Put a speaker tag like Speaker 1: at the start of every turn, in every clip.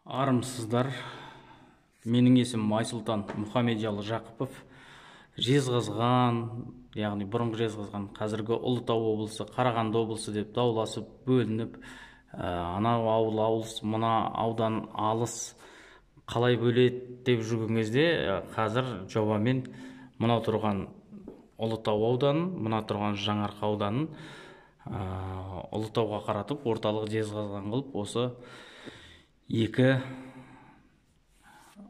Speaker 1: Армысыздар. Менің есімім Айсұлтан Мұхамеджалы Жақыпов. Жезқазған, яғни бұрынғы Жезқазған, қазіргі Ұлытау облысы, Қарағанды облысы деп дауласып, бөлініп, анау ауыл ауылыс, мына аудан алыс қалай бөледі деп жүрген кезде, қазір жобамен мына тұрған Ұлытау ауданын, мына тұрған Жаңарқа ауданын Ұлытауға қаратып, орталық Жезқазған қылып, осы екі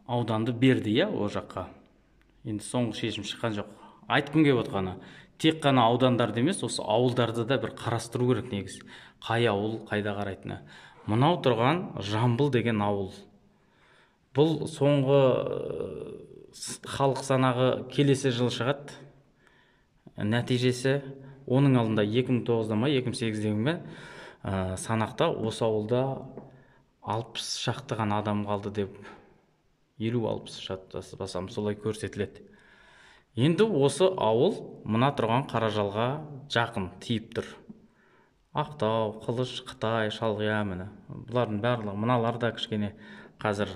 Speaker 1: ауданды берді, о жаққа. Енді соңғы шешім шыққан жоқ. Айтқым келіп отқаны, тек қана аудандарды емес, осы ауылдарды да бір қарастыру керек негізі. Қай ауыл қайда қарайтыны. Мынау тұрған Жамбыл деген ауыл. Бұл соңғы халық санағы келесі жыл шығады. Нәтижесі оның алдында 2009-да ма, 2008-дегі ме санақта осы ауылда 60 шақты ғана адам қалды деп, 50-60 шақтасам солай көрсетіледі. Енді осы ауыл мына тұрған Қаражалға жақын тиіп тұр. Ақтау, Қылыш, Қытай, Шалғия, міне. Бұлардың барлығы, мыналар да кішкене қазір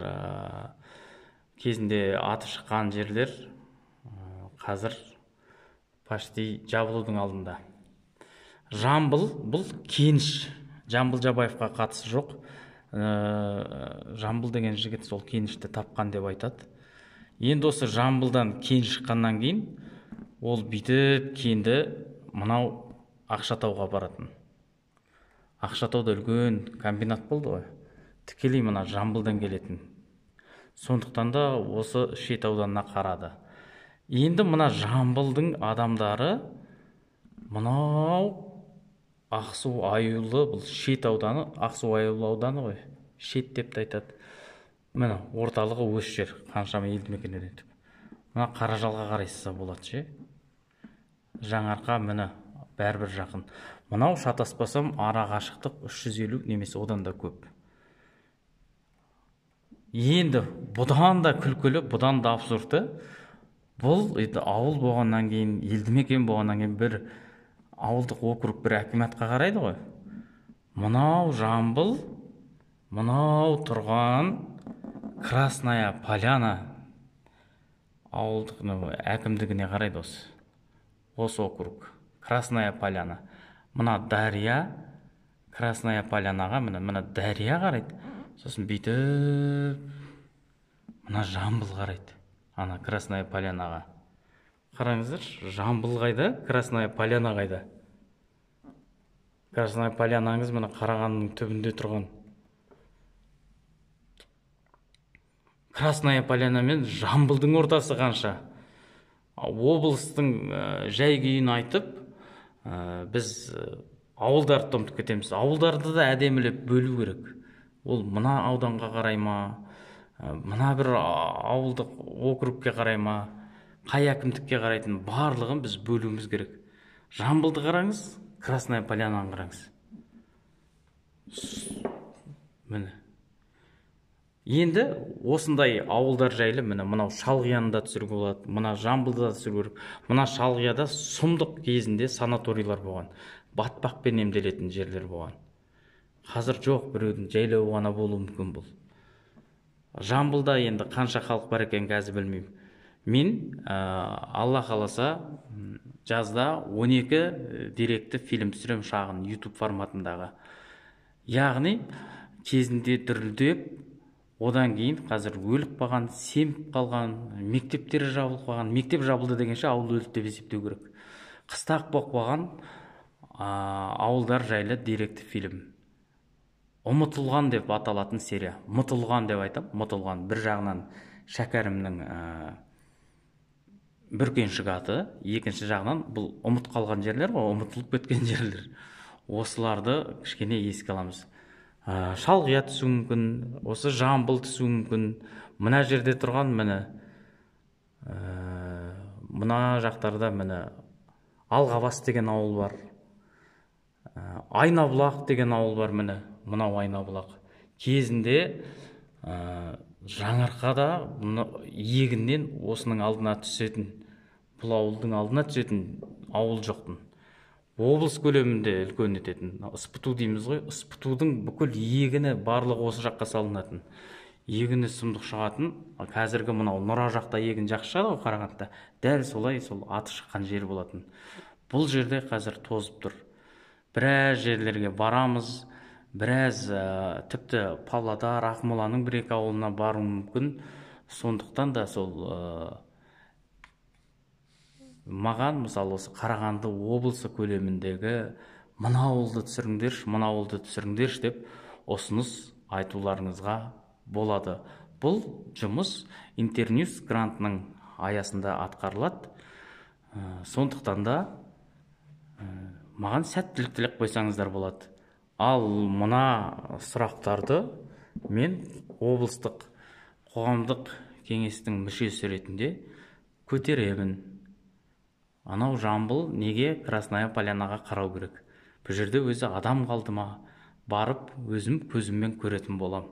Speaker 1: кезінде аты шыққан жерлер қазір почти жабылудың алдында. Жамбыл, бұл кеніш. Жамбыл Жабаевқа қатысы жоқ. Жамбыл деген жігіт сол кенішті тапқан деп айтады. Енді осы Жамбылдан кеніш шыққаннан кейін ол бүйтіп кенді мынау Ақшатауға баратын. Ақшатауда үлкен комбинат болды ғой. Тікелей мына Жамбылдан келетін. Сондықтан да осы шет ауданына қарады. Енді мына Жамбылдың адамдары мынау Ақсу Аюлы, бұл шет ауданы, Ақсу Аюлы ауданы ғой. Шет деп те айтады. Міне, орталығы осы жер, қаншама елді мекендер етіп. Мына Қаражалға қарайсыза болады ше. Жаңарқа міне, бәрібір жақын. Мынау шатаспасам ара қашықтық 350 немесе одан да көп. Енді бұдан да күлкілі, бұдан да абсурды. Бұл ауыл болғаннан кейін, елді мекен болғаннан кейін бір ауылдық округ бір әкіматқа қарайды ғой. Мынау Жамбыл, мынау тұрған Красная Поляна ауылдық әкімдігіне қарайды осы. Осы округ. Красная Поляна. Мына Дария, Красная Полянаға, мына Дария қарайды. Сосын бүйтіп, мына Жамбыл қарайды. Ана Красная Полянаға. Қараңыздар, Жамбыл қайда, Красная Поляна қайда. Красная Полянаңыз мына Қарағандының түбінде тұрған. Красная Поляна мен Жамбылдың ортасы қанша. Облыстың жай күйін айтып, біз ауылдарды ұмытып кетеміз. Ауылдарды да әдемілеп бөлу керек. Ол мына ауданға қарай ма, мына бір ауылдық округке қарай ма, қай әкімдікке қарайтын барлығын біз бөлуіміз керек. Жамбылды қараңыз, Красная Полянаны қараңыз. Міне. Енді осындай ауылдар жайлы міне мынау Шалғияны да түсіруге болады, мына Жамбылды да түсіруге керек. Мына Шалғияда сұмдық кезінде санаторийлар болған, батпақпен емделетін жерлер болған. Қазір жоқ, біреудің жайлауы ғана болуы мүмкін бұл. Жамбылда енді қанша халық бар екен қазір білмеймін. Мен Алла қаласа жазда 12 деректі фильм түсірем шағын YouTube форматындағы. Яғни кезінде дүрілдеп, одан кейін қазір өліп қалған, семіп қалған, мектептері жабылып қалған, мектеп жабылды дегенше ауыл өлді деп есептеу керек. Қыстақ болып қалған ауылдар жайлы деректі фильм. Ұмытылған деп аталатын серия. Ұмытылған деп айтам, ұмытылған. Бір жағынан шәкәрімнің бүркеншік аты, екінші жағынан бұл ұмыт қалған жерлер ғой, ұмытылып кеткен жерлер. Осыларды кішкене еске аламыз. Шалғия түсу мүмкін, осы Жамбыл түсу мүмкін. Мына жерде тұрған міне, мына жақтарда міне Алғабас деген ауыл бар. Айнабұлақ деген ауыл бар міне, мынау Айнабұлақ. Кезінде Жаңарқада егіннен осының алдына түсетін, бұл ауылдың алдына түсетін ауыл жоқтын. облыс көлемінде үлкен ететін. Ыспыту дейміз ғой. Ыспытудың бүкіл егіні барлығы осы жаққа салынатын. егіні сұмдық шығатын. Қазіргі мынау Нұра жақта егін жақсы шығады ғой, Қарағандыда. Дәл солай сол аты шыққан жер болатын. Бұл жерде қазір тозып тұр. Біраз жерлерге барамыз, біраз тіпті Павлодар, Ақмоланың бір-екі ауылына бару мүмкін. Сондықтан да сол маған мысалы осы Қарағанды облысы көлеміндегі мына ауылды түсіріңдерші деп ұсыныс айтуларыңызға болады. Бұл жұмыс Интерньюс грантының аясында атқарылады. Сондықтан да маған сәттілік тілеп қойсаңыздар болады. Ал мына сұрақтарды мен облыстық қоғамдық кеңестің мүшесі ретінде көтеремін. Анау Жамбыл неге Красная Полянаға қарау керек? Бұл жерде өзі адам қалды ма? Барып өзім көзіммен көретін болам.